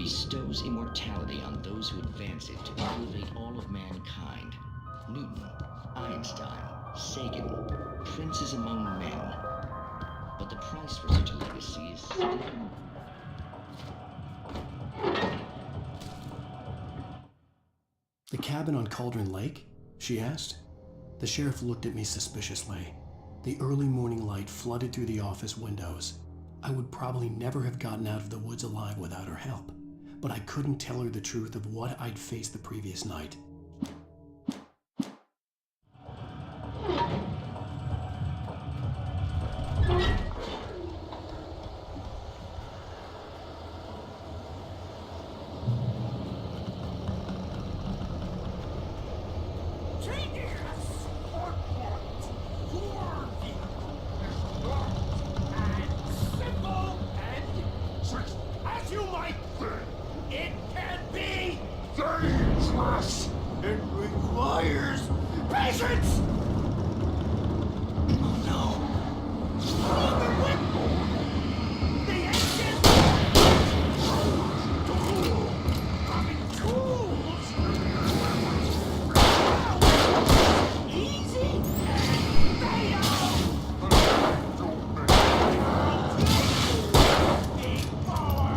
bestows immortality on those who advance it to elevate all of mankind. Newton, Einstein, Sagan, princes among men. But the price for such a legacy is still... The cabin on Cauldron Lake? She asked. The sheriff looked at me suspiciously. The early morning light flooded through the office windows. I would probably never have gotten out of the woods alive without her help, but I couldn't tell her the truth of what I'd faced the previous night. It requires patience! Oh no. The ancient tools! Easy and fail! Big power!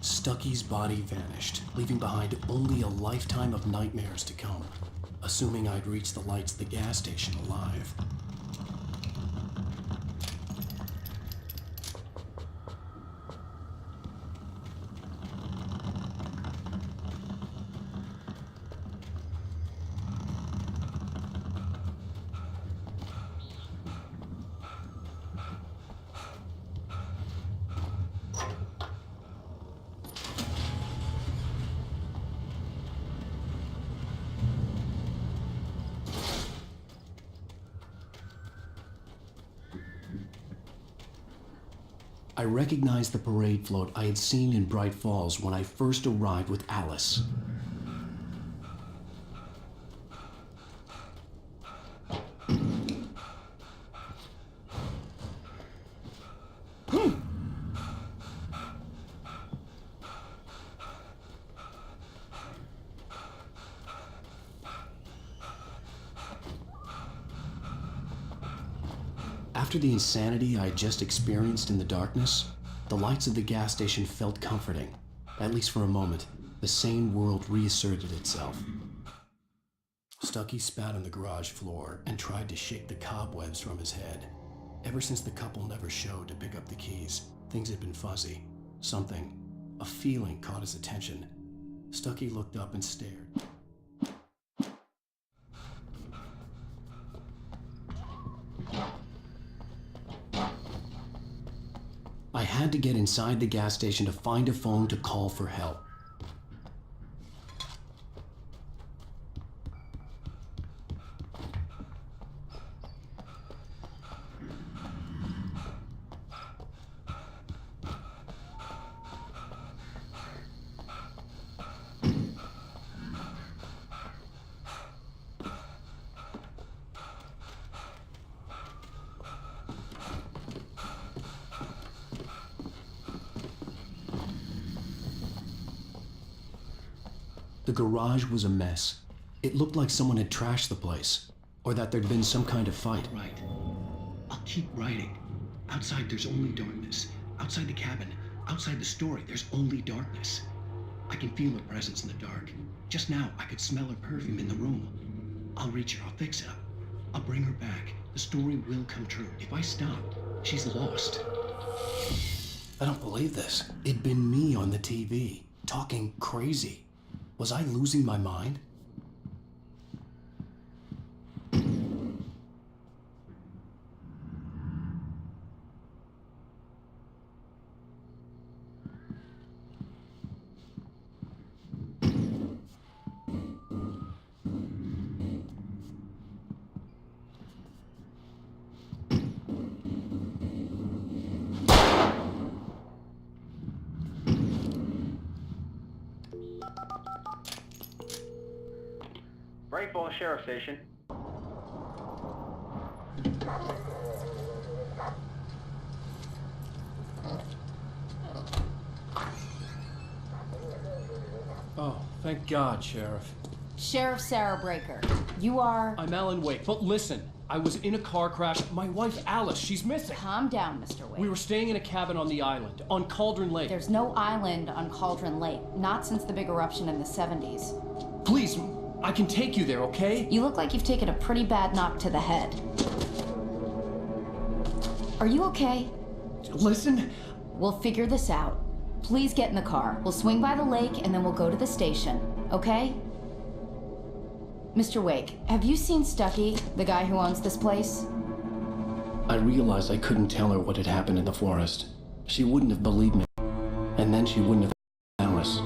Stucky's body vanished, leaving behind only a lifetime of nightmares to come, assuming I'd reached the lights of the gas station alive. I recognized the parade float I had seen in Bright Falls when I first arrived with Alice. After the insanity I had just experienced in the darkness, the lights of the gas station felt comforting. At least for a moment, the sane world reasserted itself. Stucky spat on the garage floor and tried to shake the cobwebs from his head. Ever since the couple never showed to pick up the keys, things had been fuzzy. Something, a feeling caught his attention. Stucky looked up and stared. I had to get inside the gas station to find a phone to call for help. The garage was a mess. It looked like someone had trashed the place, or that there'd been some kind of fight. Right. I'll keep writing. Outside, there's only darkness. Outside the cabin, outside the story, there's only darkness. I can feel her presence in the dark. Just now, I could smell her perfume in the room. I'll reach her. I'll fix it up. I'll bring her back. The story will come true. If I stop, she's lost. I don't believe this. It'd been me on the TV, talking crazy. Was I losing my mind? Bright Falls Sheriff Station. Oh, thank God, Sheriff. Sheriff Sarah Breaker, you are... I'm Alan Wake, but listen, I was in a car crash. My wife, Alice, she's missing. Calm down, Mr. Wake. We were staying in a cabin on the island, on Cauldron Lake. There's no island on Cauldron Lake, not since the big eruption in the 70s. Please, I can take you there, okay? You look like you've taken a pretty bad knock to the head. Are you okay? Listen. We'll figure this out. Please get in the car. We'll swing by the lake and then we'll go to the station, okay? Mr. Wake, have you seen Stucky, the guy who owns this place? I realized I couldn't tell her what had happened in the forest. She wouldn't have believed me. And then she wouldn't have Alice.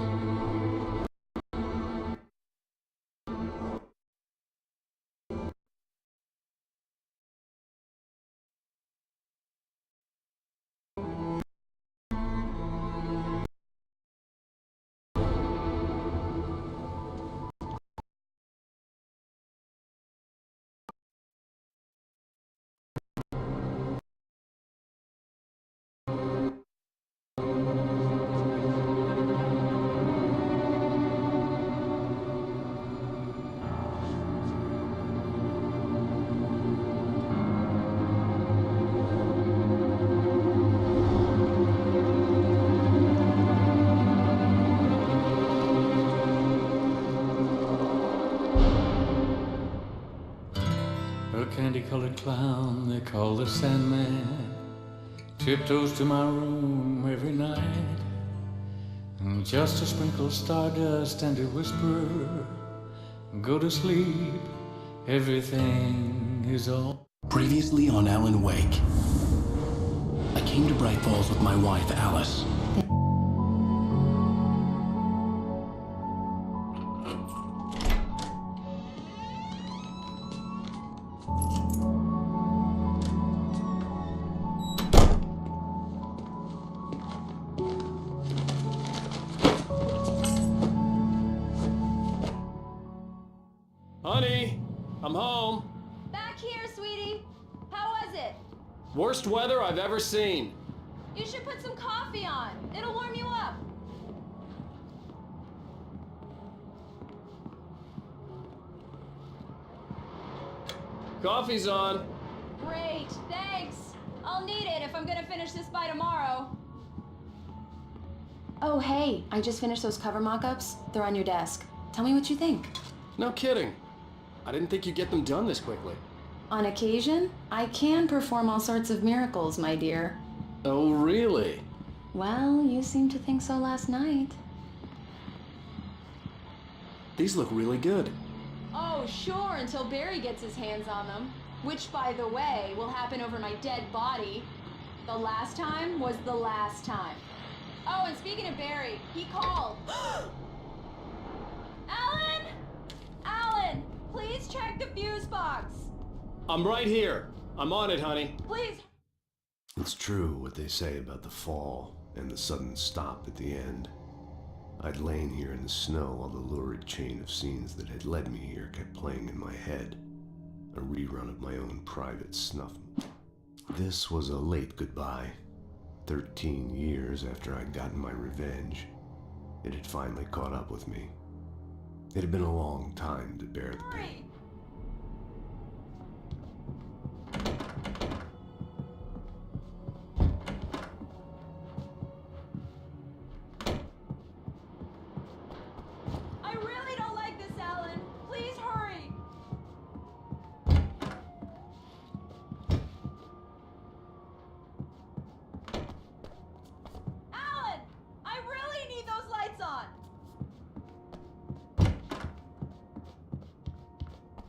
A candy-colored clown they call the Sandman tiptoes to my room every night, and just to sprinkle stardust and to whisper, go to sleep, everything is all. Previously on Alan Wake, I came to Bright Falls with my wife, Alice. Honey, I'm home. Back here, sweetie. How was it? Worst weather I've ever seen. You should put some coffee on. It'll warm you up. Coffee's on. Great, thanks. I'll need it if I'm gonna finish this by tomorrow. Oh, hey, I just finished those cover mock-ups. They're on your desk. Tell me what you think. No kidding. I didn't think you'd get them done this quickly. On occasion, I can perform all sorts of miracles, my dear. Oh, really? Well, you seemed to think so last night. These look really good. Oh, sure, until Barry gets his hands on them. Which, by the way, will happen over my dead body. The last time was the last time. Oh, and speaking of Barry, he called. Alan! Alan! Please check the fuse box. I'm right here. I'm on it, honey. Please. It's true what they say about the fall and the sudden stop at the end. I'd lain here in the snow while the lurid chain of scenes that had led me here kept playing in my head. A rerun of my own private snuff. This was a late goodbye. 13 years after I'd gotten my revenge, it had finally caught up with me. It had been a long time to bear the pain.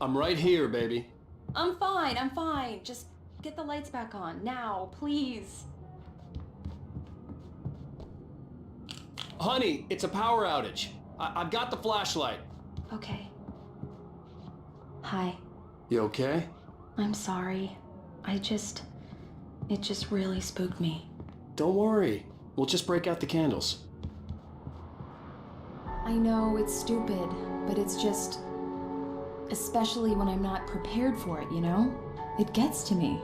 I'm right here, baby. I'm fine, I'm fine. Just get the lights back on, now, please. Honey, it's a power outage. I've got the flashlight. Okay. Hi. You okay? I'm sorry. It just really spooked me. Don't worry. We'll just break out the candles. I know it's stupid, but it's just... especially when I'm not prepared for it, you know? It gets to me.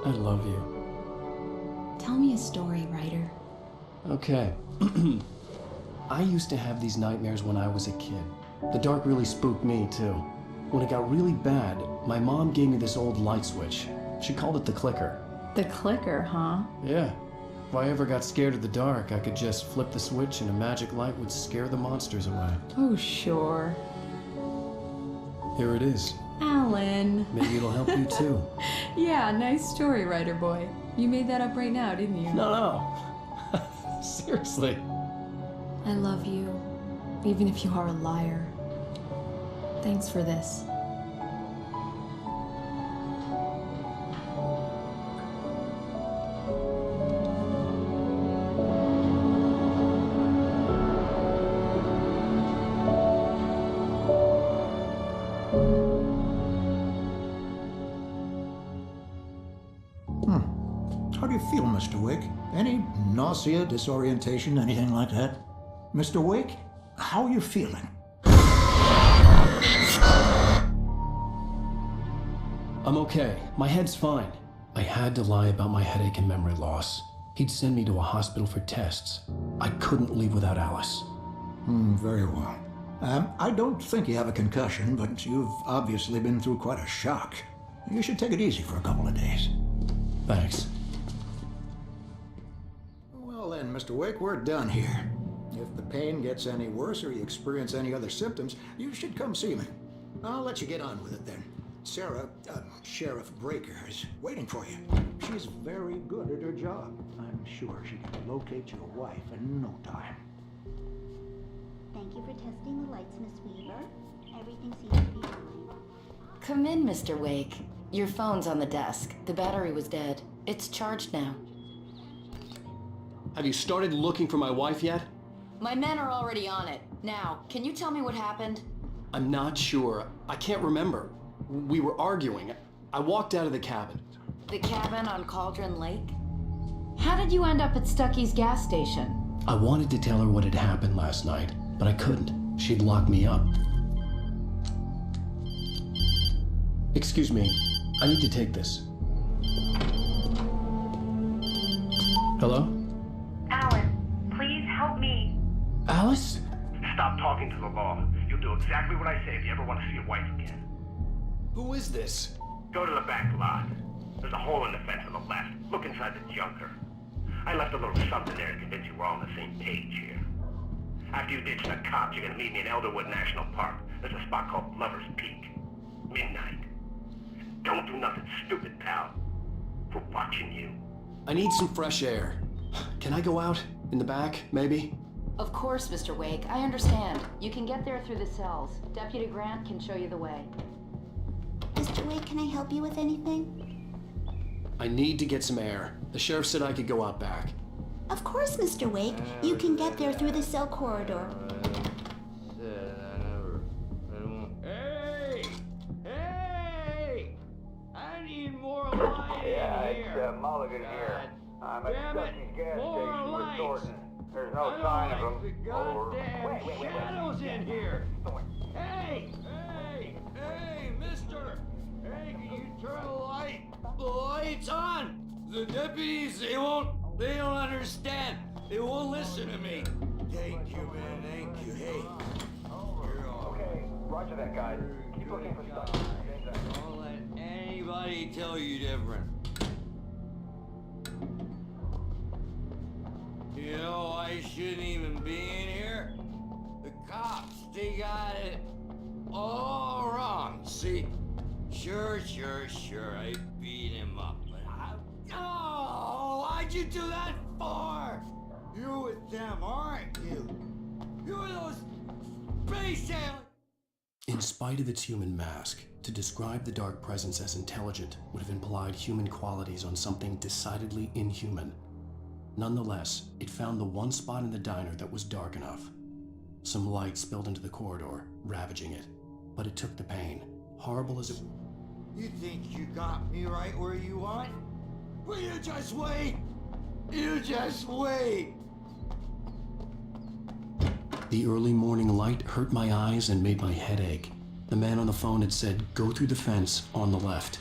I love you. Tell me a story, writer. Okay. I used to have these nightmares when I was a kid. The dark really spooked me, too. When it got really bad, my mom gave me this old light switch. She called it the clicker. The clicker, huh? Yeah. If I ever got scared of the dark, I could just flip the switch and a magic light would scare the monsters away. Oh, sure. Here it is. Alan. Maybe it'll help you, too. Yeah, nice story, writer boy. You made that up right now, didn't you? No. Seriously. I love you, even if you are a liar. Thanks for this. How do you feel, Mr. Wake? Any nausea, disorientation, anything like that? Mr. Wake, how are you feeling? I'm okay. My head's fine. I had to lie about my headache and memory loss. He'd send me to a hospital for tests. I couldn't leave without Alice. Very well. I don't think you have a concussion, but you've obviously been through quite a shock. You should take it easy for a couple of days. Thanks. Well then, Mr. Wake, we're done here. If the pain gets any worse or you experience any other symptoms, you should come see me. I'll let you get on with it then. Sarah, Sheriff Breaker, is waiting for you. She's very good at her job. I'm sure she can locate your wife in no time. Thank you for testing the lights, Miss Weaver. Everything seems to be fine. Come in, Mr. Wake. Your phone's on the desk. The battery was dead. It's charged now. Have you started looking for my wife yet? My men are already on it. Now, can you tell me what happened? I'm not sure. I can't remember. We were arguing. I walked out of the cabin. The cabin on Cauldron Lake? How did you end up at Stucky's gas station? I wanted to tell her what had happened last night, but I couldn't. She'd locked me up. Excuse me. I need to take this. Hello? Alan, please help me. Alice? Stop talking to the law. You'll do exactly what I say if you ever want to see your wife again. Who is this? Go to the back lot. There's a hole in the fence on the left. Look inside the junker. I left a little something there to convince you we're all on the same page here. After you ditch the cops, you're gonna meet me in Elderwood National Park. There's a spot called Lover's Peak. Midnight. Don't do nothing stupid, pal. We're watching you. I need some fresh air. Can I go out? In the back, maybe? Of course, Mr. Wake. I understand. You can get there through the cells. Deputy Grant can show you the way. Mr. Wake, can I help you with anything? I need to get some air. The sheriff said I could go out back. Of course, Mr. Wake. You can get there through the cell corridor. Hey! Hey! I need more light in here. It's Mulligan here. I'm at Damn it! Stucky's gas More station with lights! Thornton. There's no I sign don't of like him. the goddamn shadows in here. Hey! Hey! Hey, mister! Hey, can you turn the lights on? The deputies, they don't understand. They won't listen to me. Thank you, man, thank you. Hey. Okay, roger that, guys. Keep looking for stuff. Don't let anybody tell you different. You know, I shouldn't even be in here. The cops, they got it all wrong. See? Sure, I beat him up, but oh, why'd you do that for? You're with them, aren't you? You're those space aliens. In spite of its human mask, to describe the dark presence as intelligent would have implied human qualities on something decidedly inhuman. Nonetheless, it found the one spot in the diner that was dark enough. Some light spilled into the corridor, ravaging it. But it took the pain, horrible as it... You think you got me right where you want? Well, you just wait! You just wait! The early morning light hurt my eyes and made my head ache. The man on the phone had said, go through the fence on the left.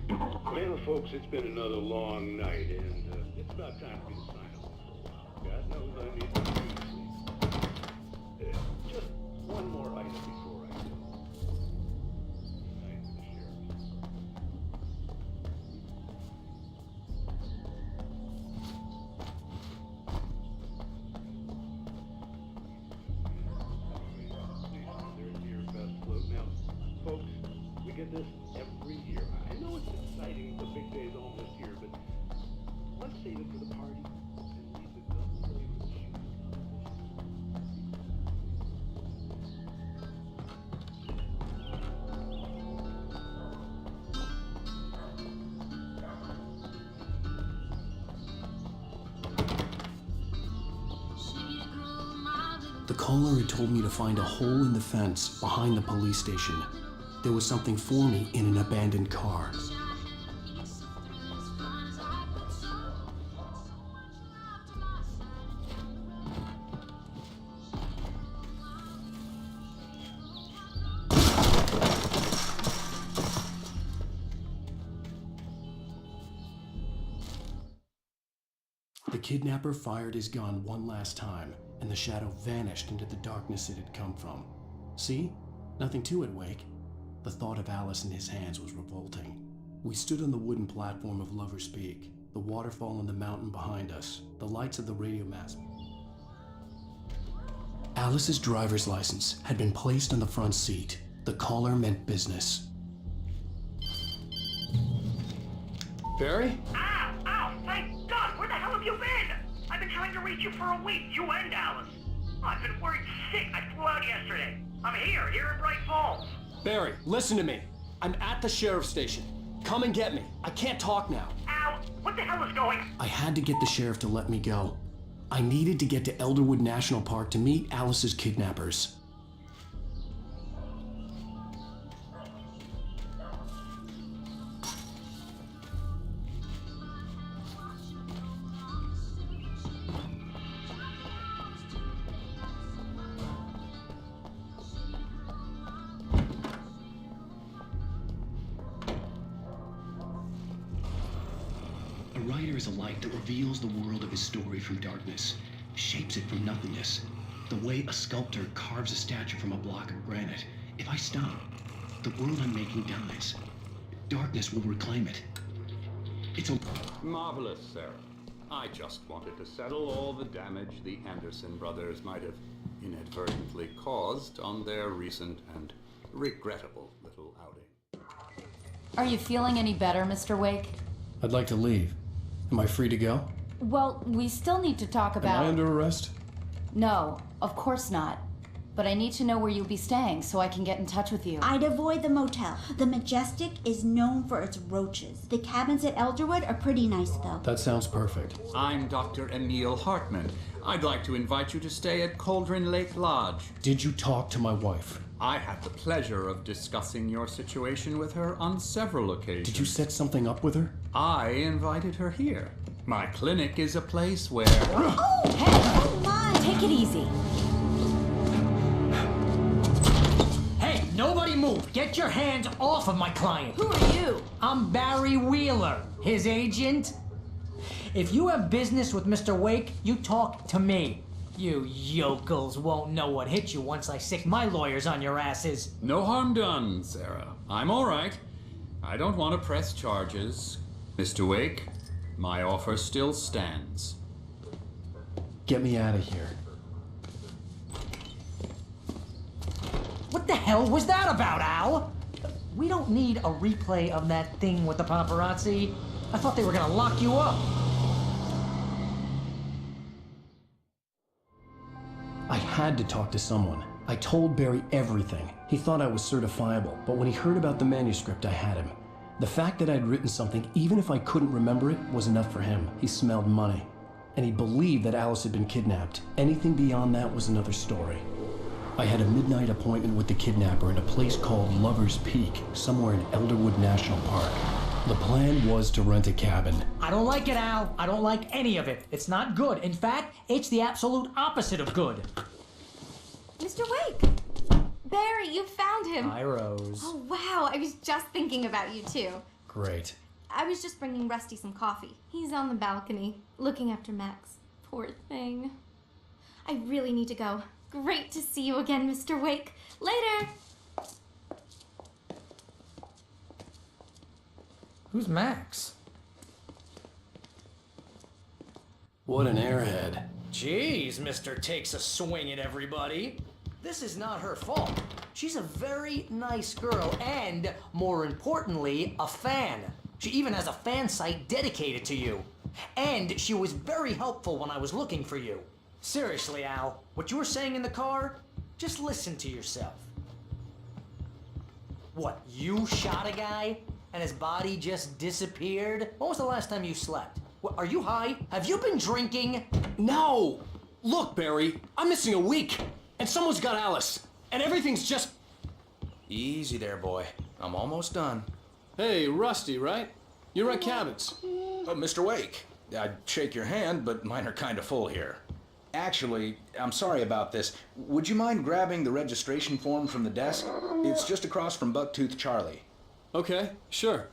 Well, folks, it's been another long night, and it's about time for me to sign up. God knows I need to sleep. Just one more item before I go. Night to the sheriff. Now, folks, we get this every year. I know it's exciting, the big day's almost here, but let's save it for the party and leave the gun play for the shooting. The caller had told me to find a hole in the fence behind the police station. There was something for me in an abandoned car. The kidnapper fired his gun one last time, and the shadow vanished into the darkness it had come from. See? Nothing to it, Wake. The thought of Alice in his hands was revolting. We stood on the wooden platform of Lover's Peak, the waterfall on the mountain behind us, the lights of the radio mast. Alice's driver's license had been placed on the front seat. The caller meant business. Barry? Ow! Ow! Thank God! Where the hell have you been? I've been trying to reach you for a week, you and Alice. Oh, I've been worried sick. I flew out yesterday. I'm here in Bright Falls. Barry, listen to me. I'm at the sheriff's station. Come and get me. I can't talk now. Ow! What the hell is going on? I had to get the sheriff to let me go. I needed to get to Elderwood National Park to meet Alice's kidnappers. A writer is a light that reveals the world of his story from darkness, shapes it from nothingness. The way a sculptor carves a statue from a block of granite. If I stop, the world I'm making dies. Darkness will reclaim it. It's a... Marvelous, Sarah. I just wanted to settle all the damage the Anderson brothers might have inadvertently caused on their recent and regrettable little outing. Are you feeling any better, Mr. Wake? I'd like to leave. Am I free to go? Well, we still need to talk about... Am I under arrest? No, of course not. But I need to know where you'll be staying so I can get in touch with you. I'd avoid the motel. The Majestic is known for its roaches. The cabins at Elderwood are pretty nice, though. That sounds perfect. I'm Dr. Emil Hartman. I'd like to invite you to stay at Cauldron Lake Lodge. Did you talk to my wife? I had the pleasure of discussing your situation with her on several occasions. Did you set something up with her? I invited her here. My clinic is a place where... Oh, hey, come on! Take it easy. Hey, nobody move! Get your hands off of my client! Who are you? I'm Barry Wheeler, his agent. If you have business with Mr. Wake, you talk to me. You yokels won't know what hit you once I sick my lawyers on your asses. No harm done, Sarah. I'm all right. I don't want to press charges. Mr. Wake, my offer still stands. Get me out of here. What the hell was that about, Al? We don't need a replay of that thing with the paparazzi. I thought they were gonna lock you up. I had to talk to someone. I told Barry everything. He thought I was certifiable, but when he heard about the manuscript, I had him. The fact that I'd written something, even if I couldn't remember it, was enough for him. He smelled money. And he believed that Alice had been kidnapped. Anything beyond that was another story. I had a midnight appointment with the kidnapper in a place called Lover's Peak, somewhere in Elderwood National Park. The plan was to rent a cabin. I don't like it, Al. I don't like any of it. It's not good. In fact, it's the absolute opposite of good. Mr. Wake! Barry, you found him! Hi, Rose. Oh, wow. I was just thinking about you, too. Great. I was just bringing Rusty some coffee. He's on the balcony, looking after Max. Poor thing. I really need to go. Great to see you again, Mr. Wake. Later! Who's Max? What an airhead. Jeez, Mr. Takes a swing at everybody. This is not her fault. She's a very nice girl and, more importantly, a fan. She even has a fan site dedicated to you. And she was very helpful when I was looking for you. Seriously, Al, what you were saying in the car, just listen to yourself. What, you shot a guy and his body just disappeared? When was the last time you slept? What, are you high? Have you been drinking? No! Look, Barry, I'm missing a week, and someone's got Alice, and everything's just... Easy there, boy. I'm almost done. Hey, Rusty, right? You rent cabins. Mr. Wake, I'd shake your hand, but mine are kind of full here. Actually, I'm sorry about this. Would you mind grabbing the registration form from the desk? It's just across from Bucktooth Charlie. Okay, sure.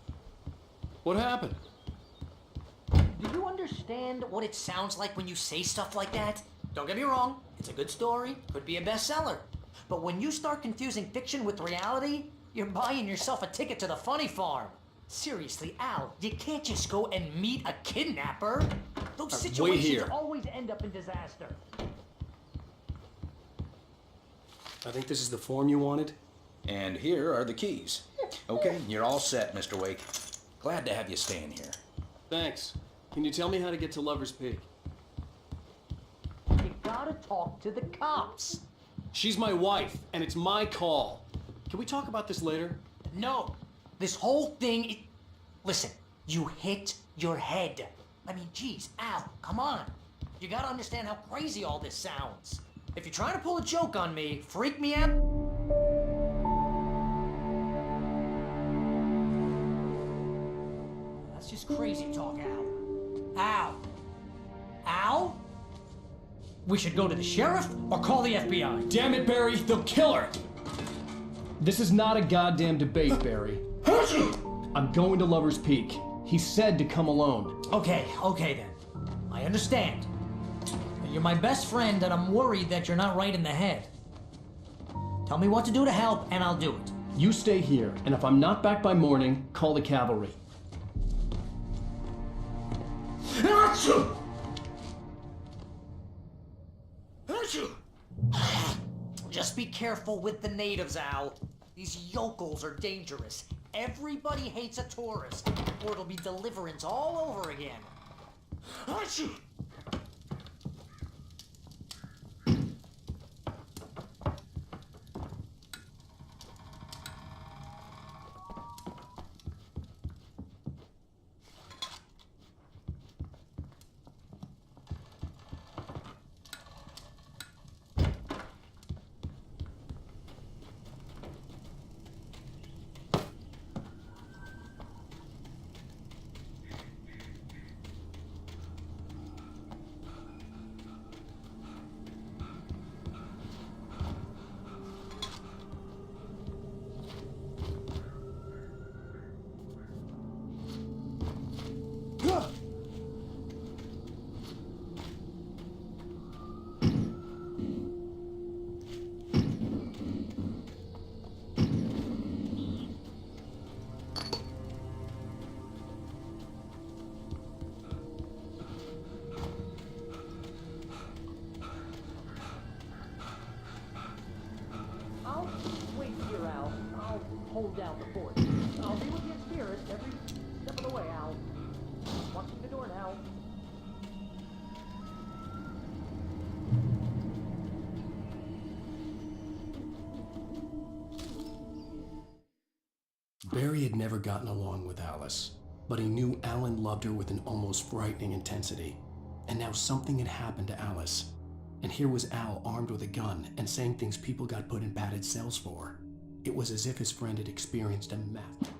What happened? Do you understand what it sounds like when you say stuff like that? Don't get me wrong, it's a good story, could be a bestseller. But when you start confusing fiction with reality, you're buying yourself a ticket to the funny farm. Seriously, Al, you can't just go and meet a kidnapper. Those Wait situations here. always end up in disaster. I think this is the form you wanted. And here are the keys. Okay, you're all set, Mr. Wake. Glad to have you staying here. Thanks. Can you tell me how to get to Lover's Peak? You gotta talk to the cops. She's my wife, and it's my call. Can we talk about this later? No. This whole thing, listen, you hit your head. I mean, geez, Al, come on. You gotta understand how crazy all this sounds. If you're trying to pull a joke on me, freak me out. That's just crazy talk, Al. Al? Al? We should go to the sheriff or call the FBI. Damn it, Barry, they'll kill her! This is not a goddamn debate, Barry. I'm going to Lover's Peak. He said to come alone. Okay then. I understand. You're my best friend and I'm worried that you're not right in the head. Tell me what to do to help and I'll do it. You stay here, and if I'm not back by morning, call the cavalry. Just be careful with the natives, Al. These yokels are dangerous. Everybody hates a tourist, or it'll be Deliverance all over again. I'll wait here, Al. I'll hold down the fort. I'll be with you in spirit every step of the way, Al. Watching the door now. Barry had never gotten along with Alice, but he knew Alan loved her with an almost frightening intensity. And now something had happened to Alice. And here was Al armed with a gun and saying things people got put in padded cells for. It was as if his friend had experienced a meth.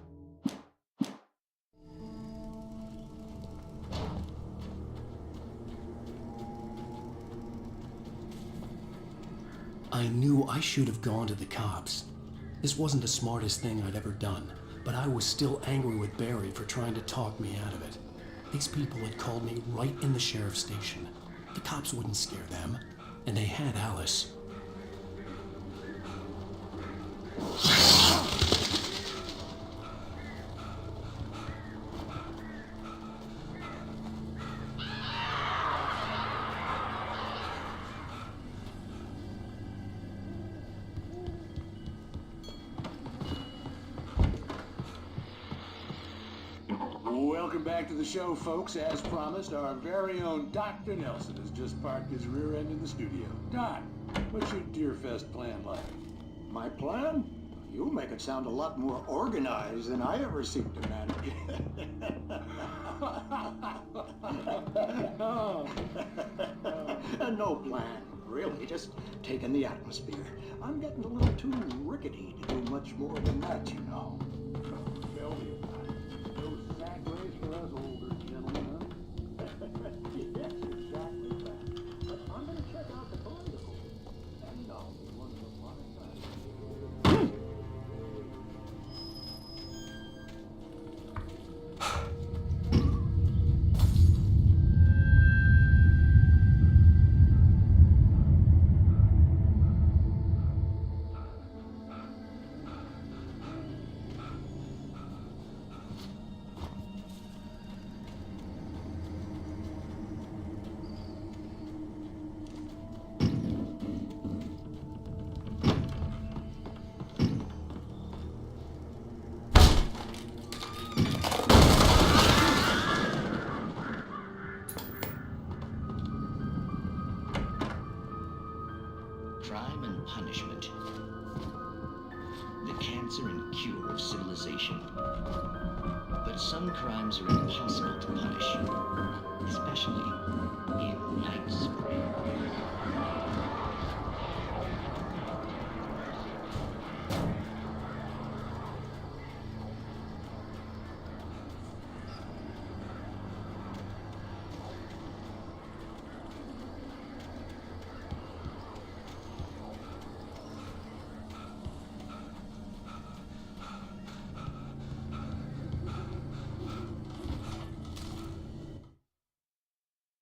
I knew I should have gone to the cops. This wasn't the smartest thing I'd ever done, but I was still angry with Barry for trying to talk me out of it. These people had called me right in the sheriff's station. The cops wouldn't scare them, and they had Alice. Welcome back to the show, folks. As promised, our very own Dr. Nelson has just parked his rear end in the studio. Doc, what's your Deerfest plan like? My plan? You make it sound a lot more organized than I ever seem to manage. No plan, really, just taking the atmosphere. I'm getting a little too rickety to do much more than that, you know. Tell me about it. No sack race for us older gentlemen, huh? Yes, exactly that. But I'm going to check out the political. And I'll be one of the modern times. Crime and punishment. The cancer and cure of civilization. But some crimes are impossible to punish, especially in Night Spring.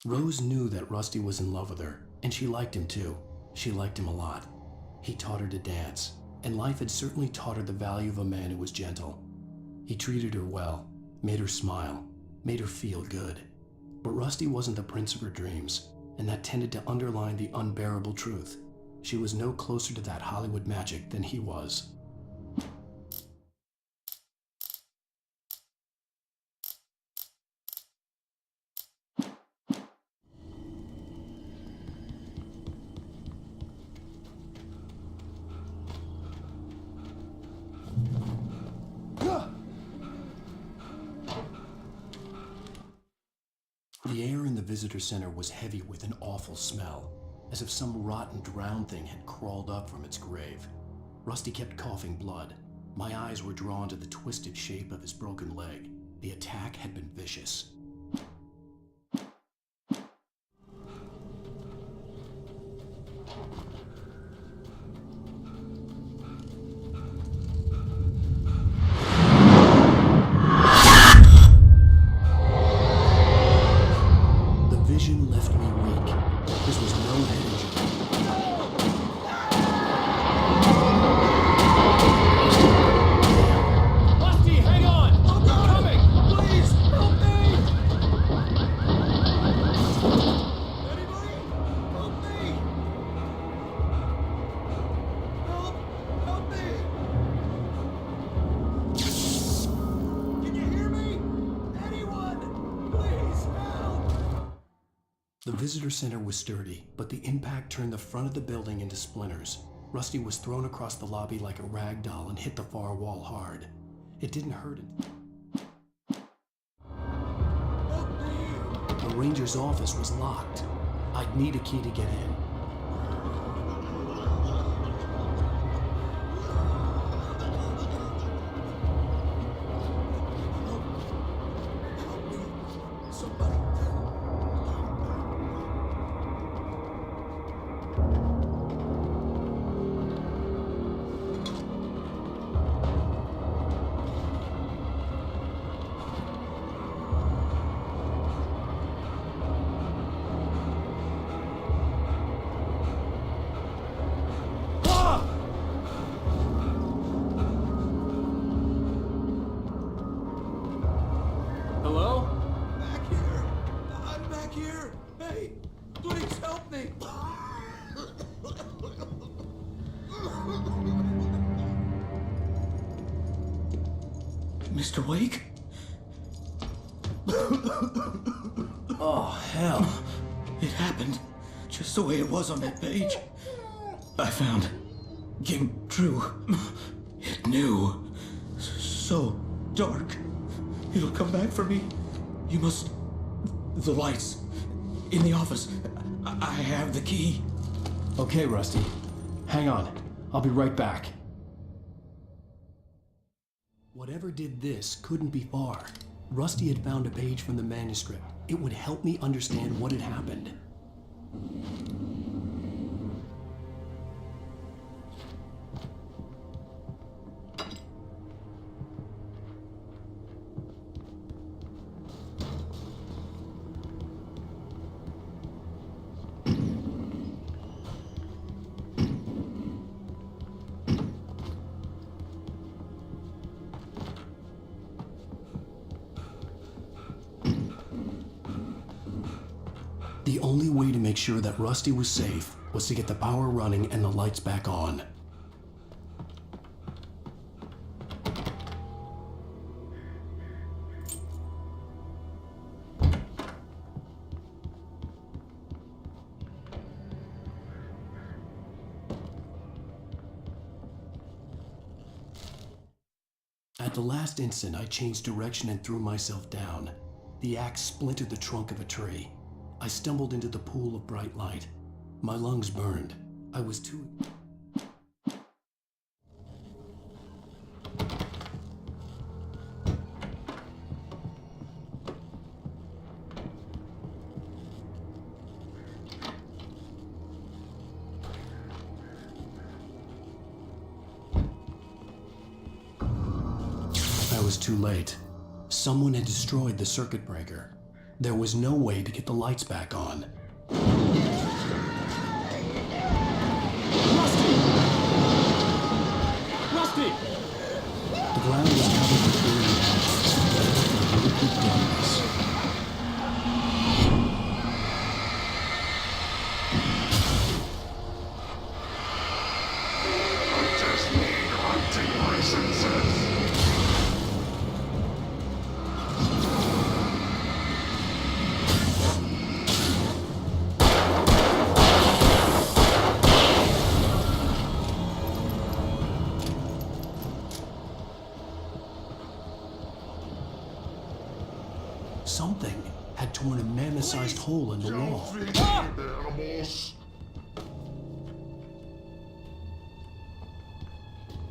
Rose knew that Rusty was in love with her, and she liked him too. She liked him a lot. He taught her to dance, and life had certainly taught her the value of a man who was gentle. He treated her well, made her smile, made her feel good. But Rusty wasn't the prince of her dreams, and that tended to underline the unbearable truth. She was no closer to that Hollywood magic than he was. The air in the visitor center was heavy with an awful smell, as if some rotten drowned thing had crawled up from its grave. Rusty kept coughing blood. My eyes were drawn to the twisted shape of his broken leg. The attack had been vicious. Vision left me weak. This was no head injury. Rusty, hang on! I'm coming! Please, help me! Anybody? Help me! Help me! Can you hear me? Anyone? Please, help! The visitor center was sturdy, but the impact turned the front of the building into splinters. Rusty was thrown across the lobby like a rag doll and hit the far wall hard. It didn't hurt it. The ranger's office was locked. I'd need a key to get in. Hello? Back here! I'm back here! Hey, please help me! Mr. Wake? Oh, hell. It happened just the way it was on that page. I found. Came true. It knew. So dark. It'll come back for me. You must... The lights. In the office. I have the key. Okay, Rusty. Hang on. I'll be right back. Whatever did this couldn't be far. Rusty had found a page from the manuscript. It would help me understand what had happened. The only way to make sure that Rusty was safe was to get the power running and the lights back on. At the last instant, I changed direction and threw myself down. The axe splintered the trunk of a tree. I stumbled into the pool of bright light. My lungs burned. I was too... I was too late. Someone had destroyed the circuit breaker. There was no way to get the lights back on. Rusty! The ground was covered with burning ashes, and liquid darkness. I just need hunting licenses. Something had torn a mammoth-sized hole in the wall. Animals.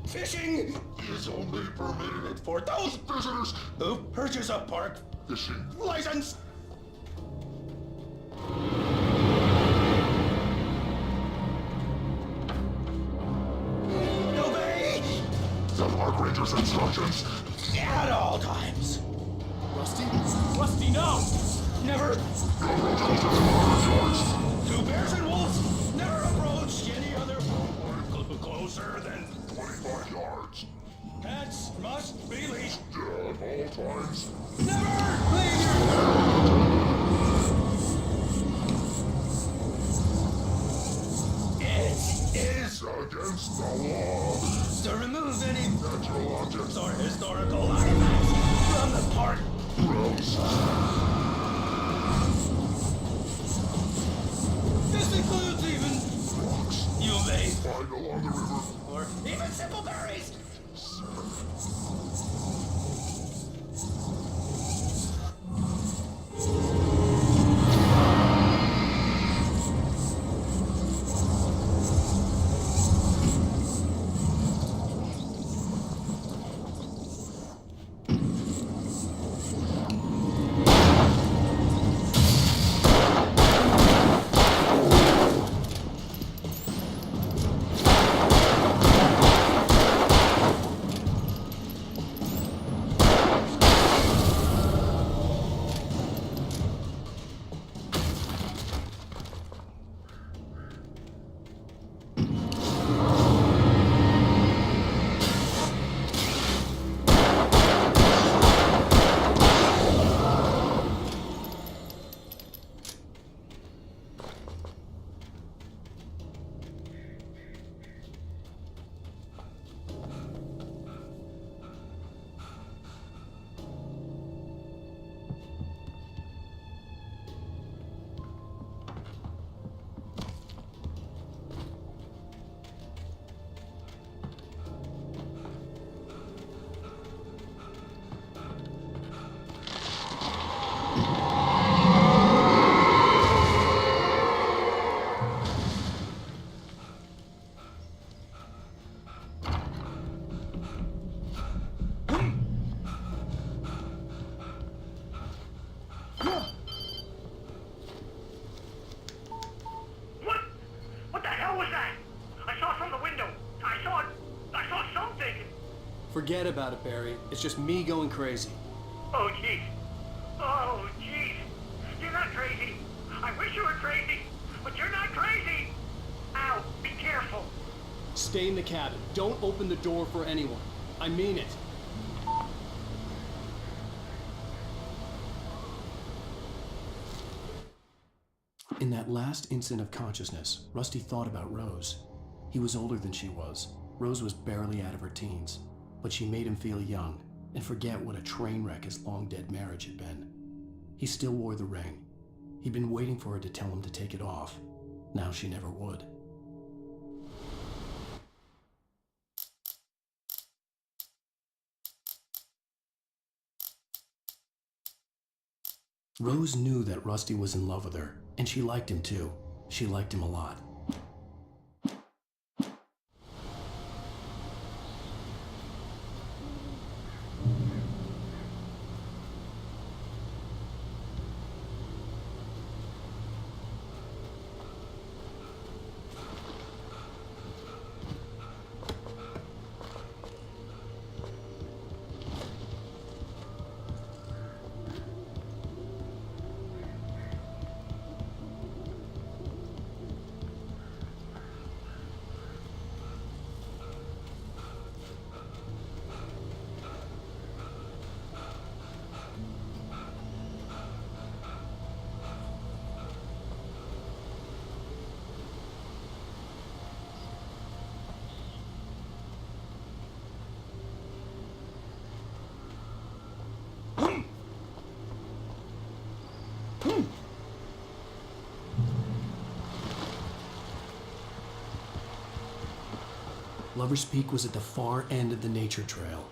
Fishing is only permitted for those visitors who purchase a park fishing license. Obey The park ranger's instructions. at all times. Rusty? Rusty, no! Never. Two bears and wolves never approach any other closer than 25 yards. pets must be leashed. At all times. Never leave your It is against the law to remove any natural objects or historical artifacts from the park. This includes even Rocks. you may Find along the river. or even simple berries. darkness. Forget about it, Barry. It's just me going crazy. Oh, jeez. Oh, jeez. You're not crazy. I wish you were crazy, but you're not crazy. Ow, be careful. Stay in the cabin. Don't open the door for anyone. I mean it. In that last instant of consciousness, Rusty thought about Rose. He was older than she was. Rose was barely out of her teens, but she made him feel young and forget what a train wreck his long-dead marriage had been. He still wore the ring. He'd been waiting for her to tell him to take it off. Now she never would. Rose knew that Rusty was in love with her, and she liked him too. She liked him a lot. Lover's Peak was at the far end of the nature trail.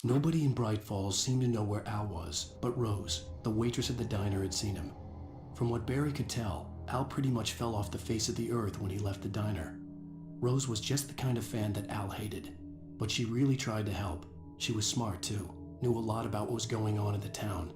Nobody in Bright Falls seemed to know where Al was, but Rose, the waitress at the diner, had seen him. From what Barry could tell, Al pretty much fell off the face of the earth when he left the diner. Rose was just the kind of fan that Al hated, but she really tried to help. She was smart too, knew a lot about what was going on in the town.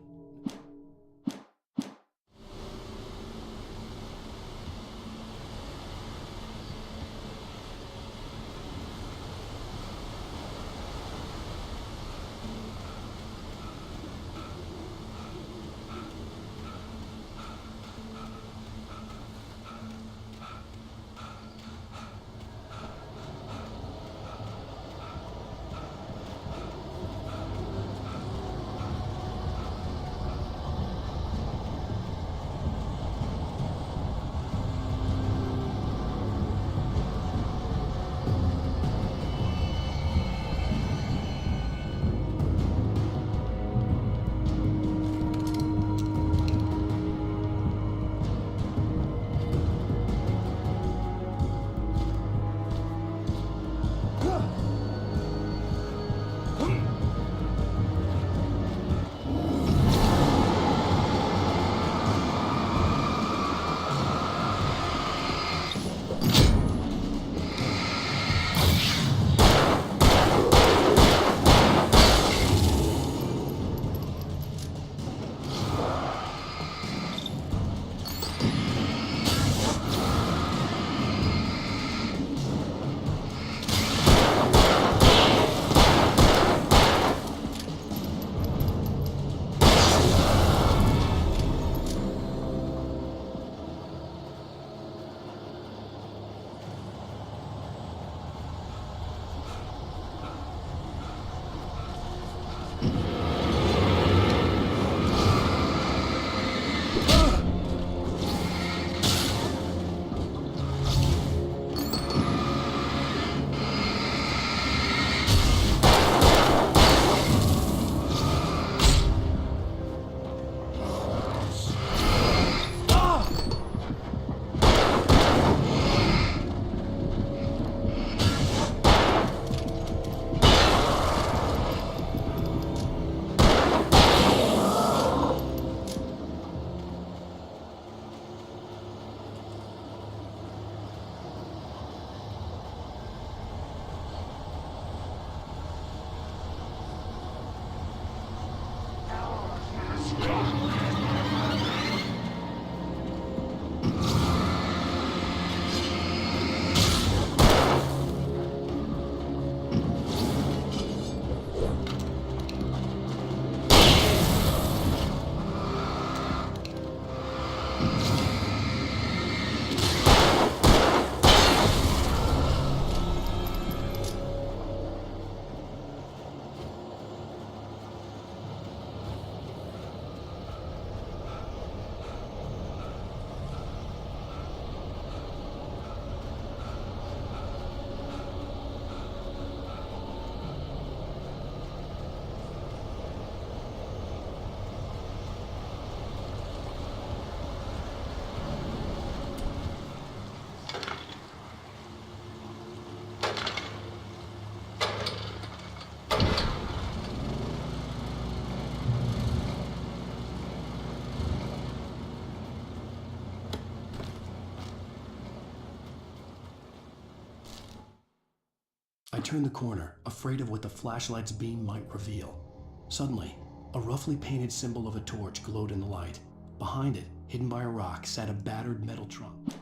I turned the corner, afraid of what the flashlight's beam might reveal. Suddenly, a roughly painted symbol of a torch glowed in the light. Behind it, hidden by a rock, sat a battered metal trunk.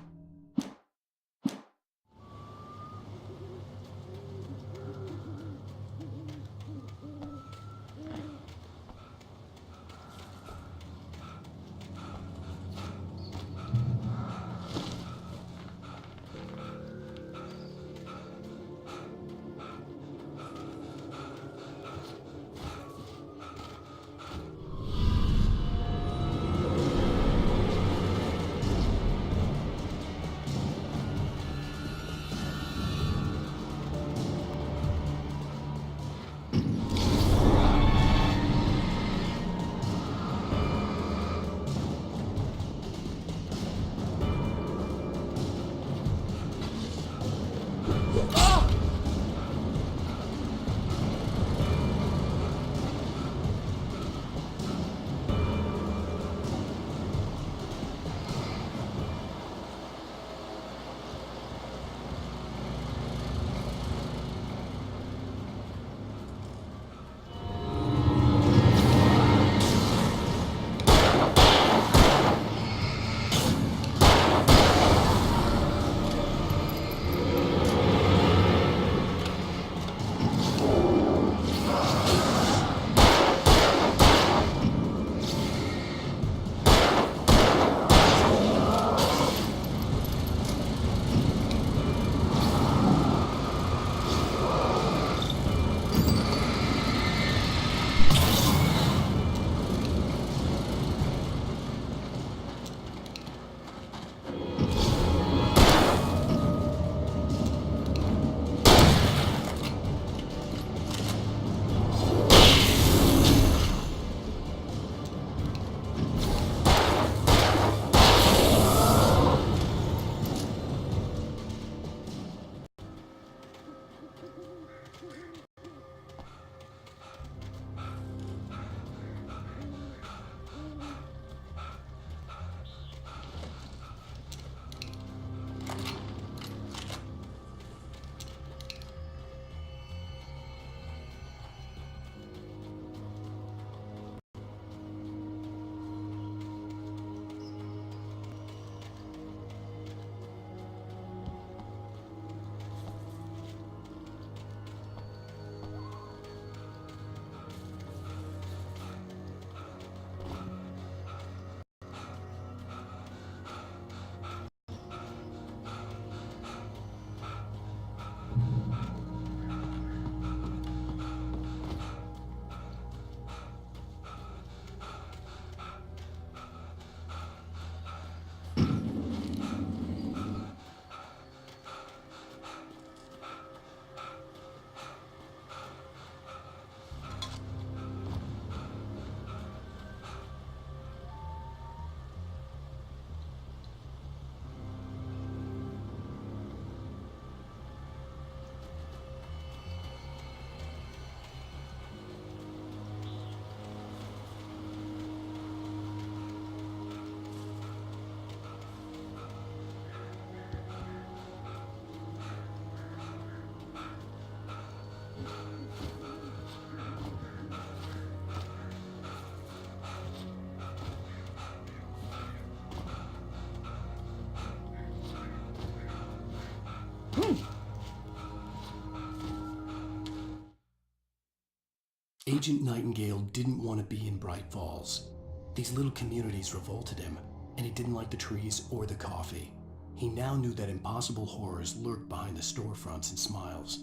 Agent Nightingale didn't want to be in Bright Falls. These little communities revolted him, and he didn't like the trees or the coffee. He now knew that impossible horrors lurked behind the storefronts and smiles.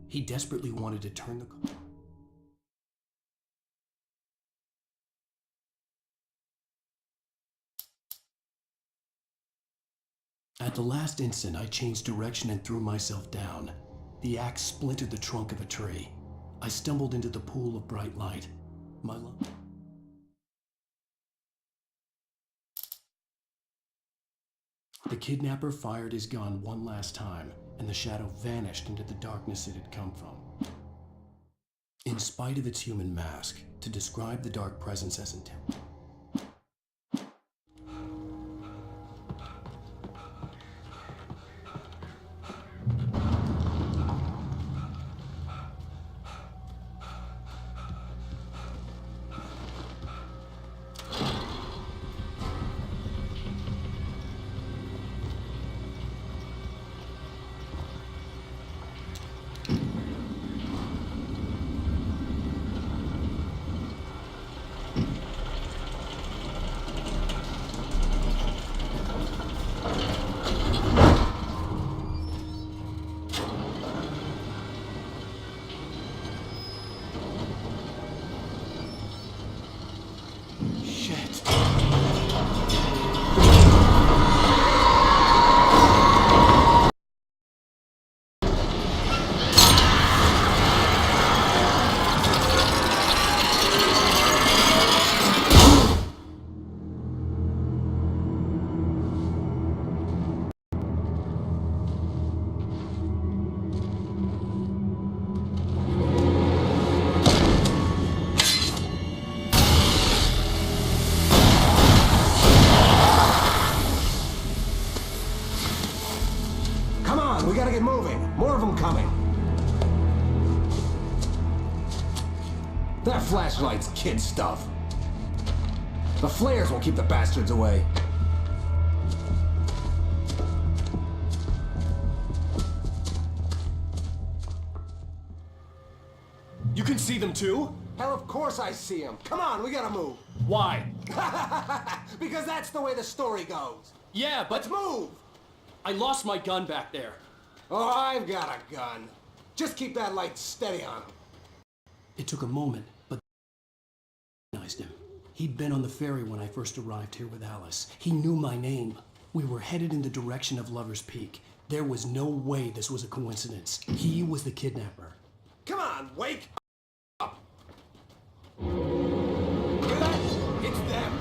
He desperately wanted to turn the... At the last instant, I changed direction and threw myself down. The axe splintered the trunk of a tree. I stumbled into the pool of bright light. The kidnapper fired his gun one last time, and the shadow vanished into the darkness it had come from. In spite of its human mask, to describe the dark presence as intimidating. We gotta get moving. More of them coming. That flashlight's kid stuff. The flares won't keep the bastards away. You can see them too? Hell, of course I see them. Come on, we gotta move. Why? Because that's the way the story goes. Yeah, but... Let's move! I lost my gun back there. Oh, I've got a gun. Just keep that light steady on him. It took a moment, but I recognized him. He'd been on the ferry when I first arrived here with Alice. He knew my name. We were headed in the direction of Lover's Peak. There was no way this was a coincidence. He was the kidnapper. Come on, wake up! Hear that? It's them!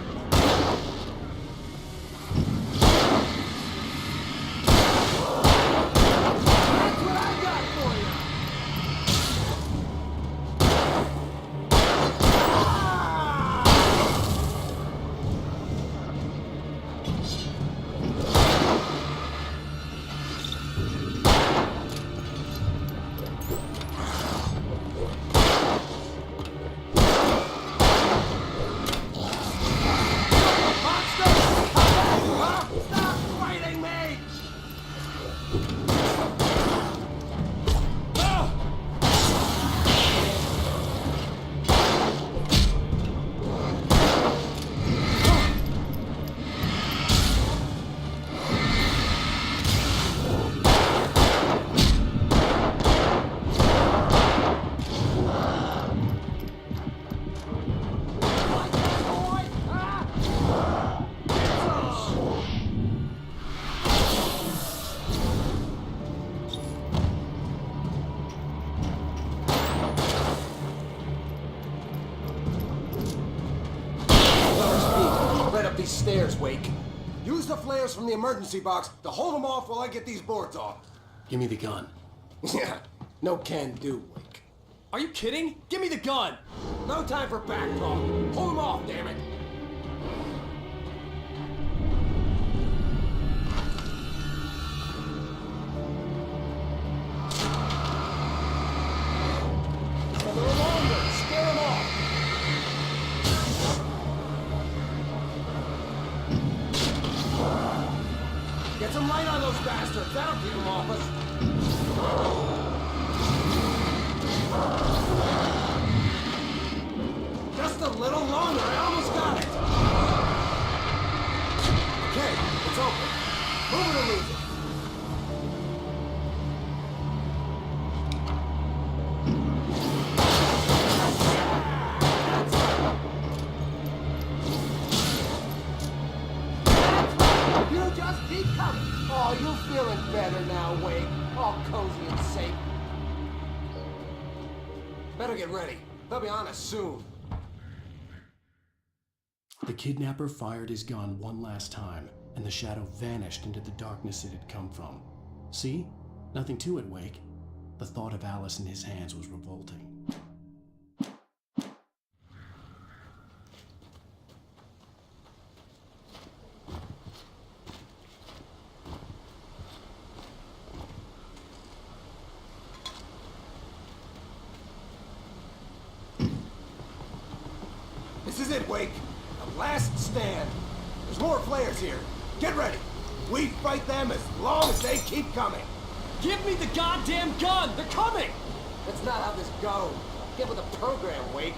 Stairs, Wake. Use the flares from the emergency box to hold them off while I get these boards off. Give me the gun. Yeah, no can do, Wake. Are you kidding? Give me the gun! No time for back talk. Hold them off, damn it. A little longer. Scare them off. Get some light on those bastards. That'll keep them off us. Better get ready. They'll be on us soon. The kidnapper fired his gun one last time, and the shadow vanished into the darkness it had come from. See? Nothing to it, Wake. The thought of Alice in his hands was revolting. This is it, Wake. The last stand. There's more players here. Get ready. We fight them as long as they keep coming. Give me the goddamn gun! They're coming! That's not how this goes. Get with the program, Wake.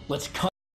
Let's cut.